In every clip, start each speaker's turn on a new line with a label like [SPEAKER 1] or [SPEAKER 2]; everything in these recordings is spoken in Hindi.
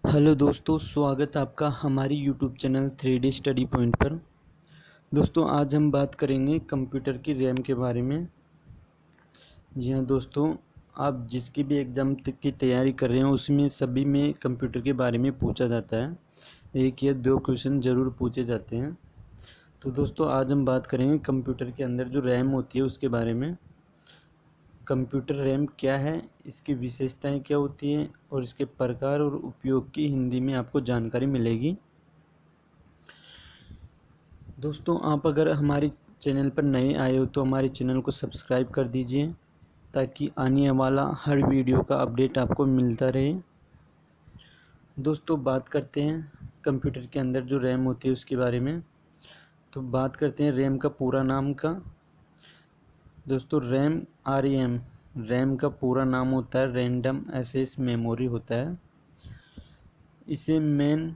[SPEAKER 1] हेलो दोस्तों, स्वागत है आपका हमारी YouTube channel 3D study point पर। दोस्तों, आज हम बात करेंगे कंप्यूटर की रैम के बारे में। जी हाँ दोस्तों, आप जिसकी भी एग्ज़ाम की तैयारी कर रहे हो उसमें सभी में कंप्यूटर के बारे में पूछा जाता है। एक या दो क्वेश्चन ज़रूर पूछे जाते हैं। तो दोस्तों, आज हम बात करेंगे कंप्यूटर के अंदर जो रैम होती है उसके बारे में। कंप्यूटर रैम क्या है, इसकी विशेषताएं क्या होती हैं और इसके प्रकार और उपयोग की हिंदी में आपको जानकारी मिलेगी। दोस्तों, आप अगर हमारे चैनल पर नए आए हो तो हमारे चैनल को सब्सक्राइब कर दीजिए ताकि आने वाला हर वीडियो का अपडेट आपको मिलता रहे। दोस्तों, बात करते हैं कंप्यूटर के अंदर जो रैम होती है उसके बारे में। तो बात करते हैं रैम का पूरा नाम का। दोस्तों, रैम का पूरा नाम होता है रैंडम एक्सेस मेमोरी होता है। इसे मेन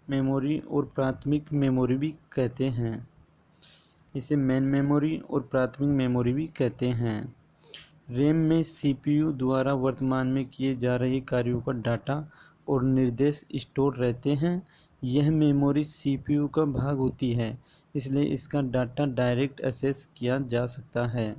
[SPEAKER 1] मेमोरी और प्राथमिक मेमोरी भी कहते हैं। इसे मेन मेमोरी और प्राथमिक मेमोरी भी कहते हैं। रैम में सीपीयू द्वारा वर्तमान में किए जा रहे कार्यों का डाटा और निर्देश स्टोर रहते हैं। यह मेमोरी सीपीयू का भाग होती है, इसलिए इसका डाटा डायरेक्ट एक्सेस किया जा सकता है।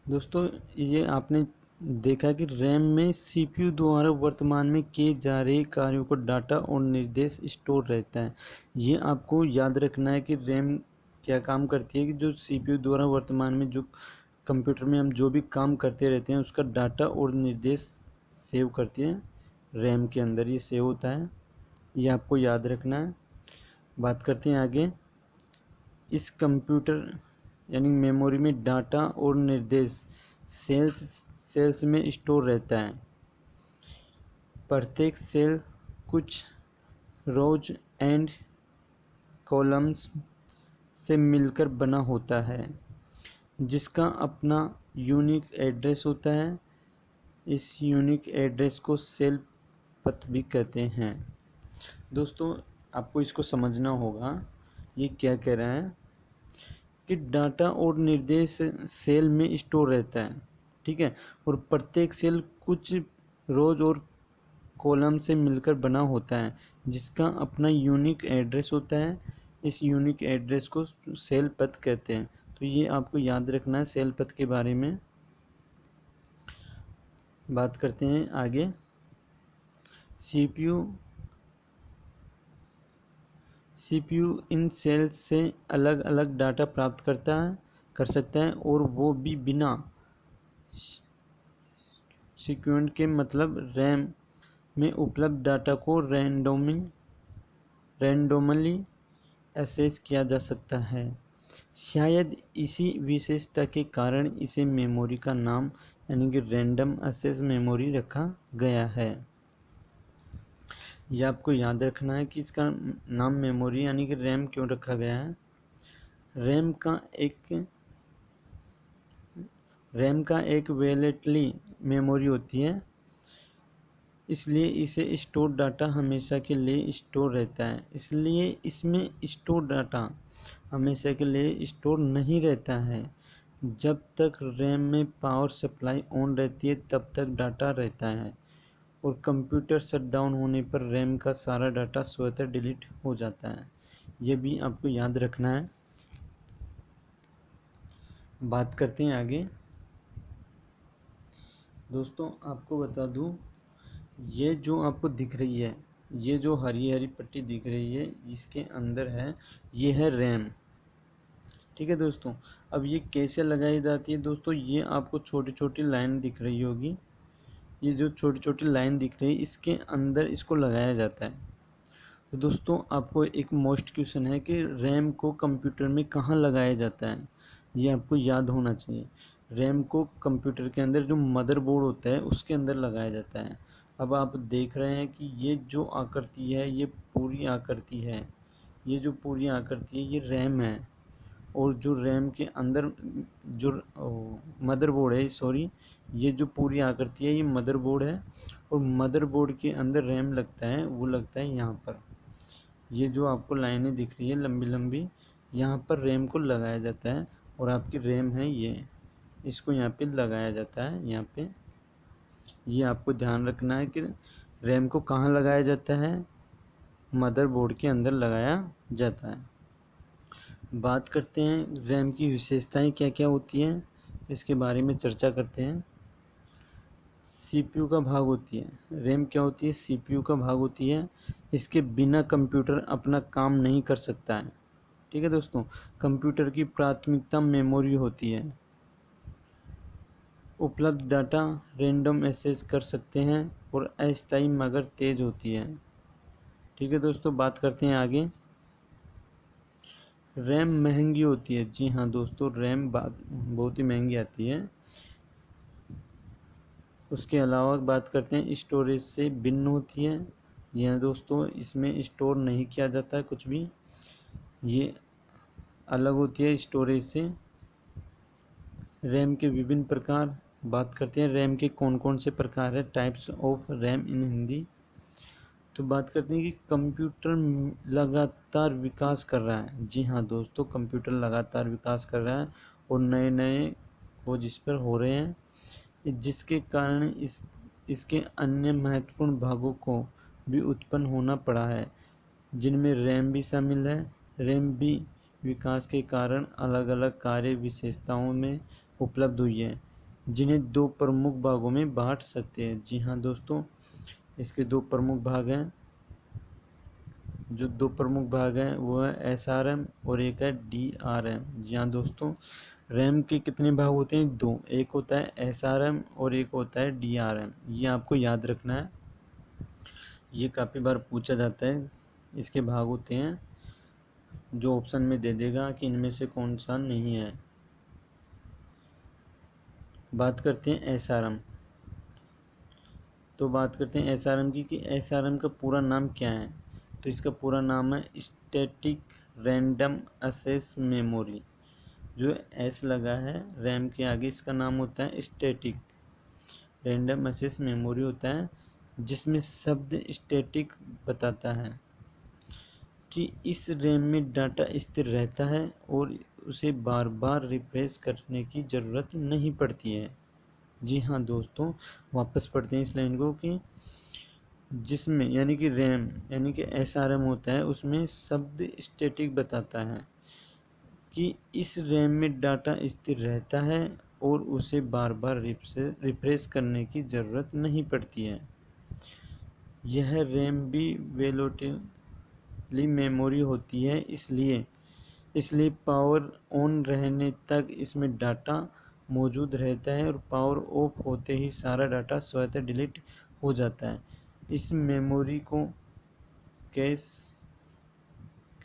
[SPEAKER 1] दोस्तों, ये आपने देखा कि रैम में सीपीयू द्वारा वर्तमान में किए जा रहे कार्यों को डाटा और निर्देश स्टोर रहता है। ये आपको याद रखना है कि रैम क्या काम करती है कि जो सीपीयू द्वारा वर्तमान में जो कंप्यूटर में हम जो भी काम करते रहते हैं उसका डाटा और निर्देश सेव करती है। रैम के अंदर ये सेव होता है, ये आपको याद रखना है। बात करते हैं आगे। इस कंप्यूटर यानी मेमोरी में डाटा और निर्देश सेल्स में स्टोर रहता है। प्रत्येक सेल कुछ रोज एंड कॉलम्स से मिलकर बना होता है, जिसका अपना यूनिक एड्रेस होता है। इस यूनिक एड्रेस को सेल पथ भी कहते हैं। दोस्तों, आपको इसको समझना होगा, ये क्या कह रहा है कि डाटा और निर्देश सेल में स्टोर रहता है, ठीक है, और प्रत्येक सेल कुछ रोज और कॉलम से मिलकर बना होता है, जिसका अपना यूनिक एड्रेस होता है। इस यूनिक एड्रेस को सेल पथ कहते हैं। तो ये आपको याद रखना है सेल पथ के बारे में। बात करते हैं आगे। सीपीयू इन सेल्स से अलग अलग डाटा प्राप्त कर सकता है, और वो भी बिना सीक्वेंस के, मतलब रैम में उपलब्ध डाटा को रैंडमली एक्सेस किया जा सकता है। शायद इसी विशेषता के कारण इसे मेमोरी का नाम यानी कि रैंडम एक्सेस मेमोरी रखा गया है। यह आपको याद रखना है कि इसका नाम मेमोरी यानी कि रैम क्यों रखा गया है। रैम का एक वैलेटली मेमोरी होती है, इसलिए इसे स्टोर डाटा हमेशा के लिए स्टोर रहता है। इसलिए इसमें स्टोर डाटा हमेशा के लिए स्टोर नहीं रहता है। जब तक रैम में पावर सप्लाई ऑन रहती है तब तक डाटा रहता है, और कंप्यूटर शट डाउन होने पर रैम का सारा डाटा स्वतः डिलीट हो जाता है। ये भी आपको याद रखना है। बात करते हैं आगे। दोस्तों, आपको बता दूं, ये जो आपको दिख रही है, ये जो हरी हरी पट्टी दिख रही है, इसके अंदर है, ये है रैम, ठीक है दोस्तों। अब ये कैसे लगाई जाती है दोस्तों, ये आपको छोटी छोटी लाइन दिख रही होगी। ये जो छोटी छोटी लाइन दिख रही है इसके अंदर इसको लगाया जाता है। तो दोस्तों, आपको एक मोस्ट क्वेश्चन है कि रैम को कंप्यूटर में कहाँ लगाया जाता है, ये आपको याद होना चाहिए। रैम को कंप्यूटर के अंदर जो मदरबोर्ड होता है उसके अंदर लगाया जाता है। अब आप देख रहे हैं कि ये जो आकृति है, ये पूरी आकृति है, ये जो पूरी आकृति है ये रैम है। और जो रैम के अंदर जो मदरबोर्ड है, सॉरी, ये जो पूरी आकृति है ये मदरबोर्ड है, और मदरबोर्ड के अंदर रैम लगता है, वो लगता है यहाँ पर। ये जो आपको लाइनें दिख रही है लंबी लंबी, यहाँ पर रैम को लगाया जाता है, और आपकी रैम है ये। इसको यहाँ पे लगाया जाता है। यहाँ पे ये आपको ध्यान रखना है कि रैम को कहाँ लगाया जाता है, मदरबोर्ड के अंदर लगाया जाता है। बात करते हैं रैम की विशेषताएं क्या क्या होती हैं, इसके बारे में चर्चा करते हैं। सीपीयू का भाग होती है, रैम क्या होती है, सीपीयू का भाग होती है। इसके बिना कंप्यूटर अपना काम नहीं कर सकता है। ठीक है दोस्तों, कंप्यूटर की प्राथमिकता मेमोरी होती है। उपलब्ध डाटा रैंडम एक्सेस कर सकते हैं और अस्थायी मगर तेज होती है। ठीक है दोस्तों, बात करते हैं आगे। रैम महंगी होती है। जी हाँ दोस्तों, रैम बहुत ही महंगी आती है। उसके अलावा बात करते हैं स्टोरेज से भिन्न होती है। जी हाँ दोस्तों, इसमें स्टोर नहीं किया जाता है कुछ भी, ये अलग होती है स्टोरेज से। रैम के विभिन्न प्रकार बात करते हैं। रैम के कौन कौन से प्रकार है, टाइप्स ऑफ रैम इन हिंदी। तो बात करते हैं कि कंप्यूटर लगातार विकास कर रहा है। जी हाँ दोस्तों, कंप्यूटर लगातार विकास कर रहा है और नए नए खोज इस पर हो रहे हैं, जिसके कारण इसके अन्य महत्वपूर्ण भागों को भी उत्पन्न होना पड़ा है, जिनमें रैम भी शामिल है। रैम भी विकास के कारण अलग अलग कार्य विशेषताओं में उपलब्ध हुई है, जिन्हें दो प्रमुख भागों में बांट सकते हैं। जी हाँ दोस्तों, इसके दो प्रमुख भाग हैं। जो दो प्रमुख भाग हैं वो है एसआरएम और एक है डीआरएम। जी हाँ दोस्तों, रैम के कितने भाग होते हैं, दो। एक होता है एसआरएम और एक होता है डीआरएम। ये आपको याद रखना है, ये काफ़ी बार पूछा जाता है। इसके भाग होते हैं, जो ऑप्शन में दे देगा कि इनमें से कौन सा नहीं है। बात करते हैं एसआरएम। तो बात करते हैं एसआरएम की, कि एसआरएम का पूरा नाम क्या है। तो इसका पूरा नाम है स्टैटिक रैंडम एक्सेस मेमोरी। जो एस लगा है रैम के आगे, इसका नाम होता है स्टैटिक रैंडम एक्सेस मेमोरी होता है, जिसमें शब्द स्टैटिक बताता है कि इस रैम में डाटा स्थिर रहता है और उसे बार बार रिफ्रेश करने की ज़रूरत नहीं पड़ती है। जी हाँ दोस्तों, वापस पढ़ते हैं इस लाइन को, कि जिसमें यानी कि रैम यानी कि एसआरएम होता है, उसमें शब्द स्टैटिक बताता है कि इस रैम में डाटा स्थिर रहता है और उसे बार बार रिफ्रेश करने की ज़रूरत नहीं पड़ती है। यह रैम भी वोलेटिल मेमोरी होती है, इसलिए पावर ऑन रहने तक इसमें डाटा मौजूद रहता है और पावर ऑफ होते ही सारा डाटा स्वतः डिलीट हो जाता है। इस मेमोरी को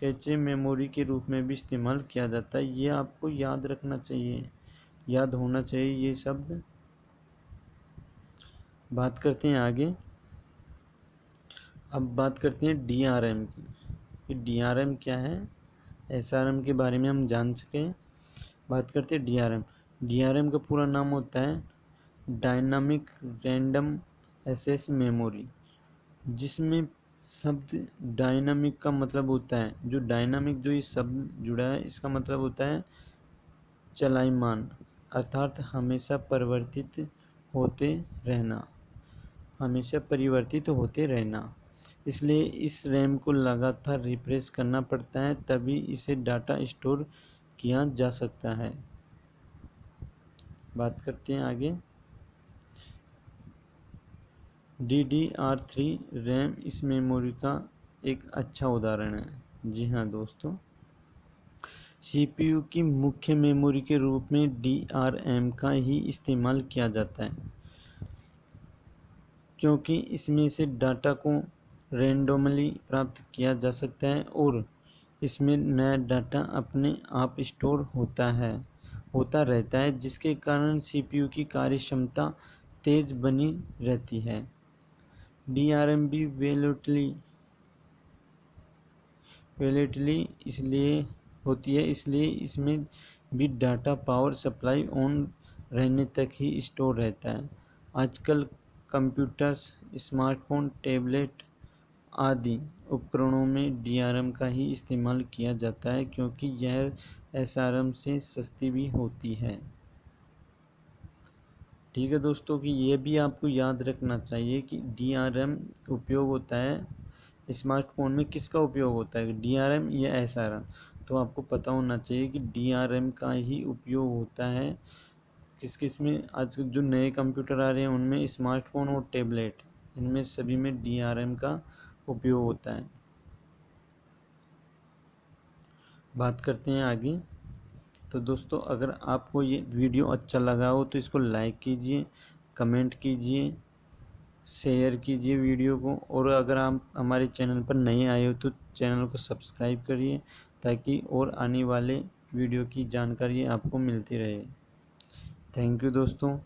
[SPEAKER 1] कैचे मेमोरी के रूप में भी इस्तेमाल किया जाता है। ये आपको याद रखना चाहिए, याद होना चाहिए ये शब्द। बात करते हैं आगे। अब बात करते हैं डीआरएम की, कि डीआरएम क्या है। एसआरएम के बारे में हम जान चुके हैं। बात करते हैं डीआरएम। डीआरएम का पूरा नाम होता है डायनामिक रैंडम एक्सेस मेमोरी, जिसमें शब्द डायनामिक का मतलब होता है, जो डायनामिक जो ये शब्द जुड़ा है, इसका मतलब होता है चलायमान, अर्थात हमेशा होते रहना हमेशा परिवर्तित होते रहना। इसलिए इस रैम को लगातार रिफ्रेश करना पड़ता है, तभी इसे डाटा स्टोर किया जा सकता है। बात करते हैं आगे। DDR3 रैम इस मेमोरी का एक अच्छा उदाहरण है। जी हाँ दोस्तों, CPU की मुख्य मेमोरी के रूप में DRM का ही इस्तेमाल किया जाता है, क्योंकि इसमें से डाटा को रैंडमली प्राप्त किया जा सकता है और इसमें नया डाटा अपने आप स्टोर होता रहता है, जिसके कारण CPU की कार्यक्षमता तेज बनी रहती है। DRM भी वैलेटली इसलिए होती है, इसलिए इसमें भी डाटा पावर सप्लाई ऑन रहने तक ही स्टोर रहता है। आजकल कंप्यूटर्स, स्मार्टफोन, टैबलेट आदि उपकरणों में DRM का ही इस्तेमाल किया जाता है, क्योंकि यह SRM से सस्ती भी होती है। ठीक है दोस्तों, कि ये भी आपको याद रखना चाहिए कि DRM उपयोग होता है स्मार्टफोन में, किसका उपयोग होता है, DRM या SRM। तो आपको पता होना चाहिए कि DRM का ही उपयोग होता है किस किस में। आज जो नए कंप्यूटर आ रहे हैं उनमें, स्मार्टफोन और टैबलेट, इनमें सभी में DRM का उपयोग होता है। बात करते हैं आगे। तो दोस्तों, अगर आपको ये वीडियो अच्छा लगा हो तो इसको लाइक कीजिए, कमेंट कीजिए, शेयर कीजिए वीडियो को। और अगर आप हमारे चैनल पर नए आए हो तो चैनल को सब्सक्राइब करिए, ताकि और आने वाले वीडियो की जानकारी आपको मिलती रहे। थैंक यू दोस्तों।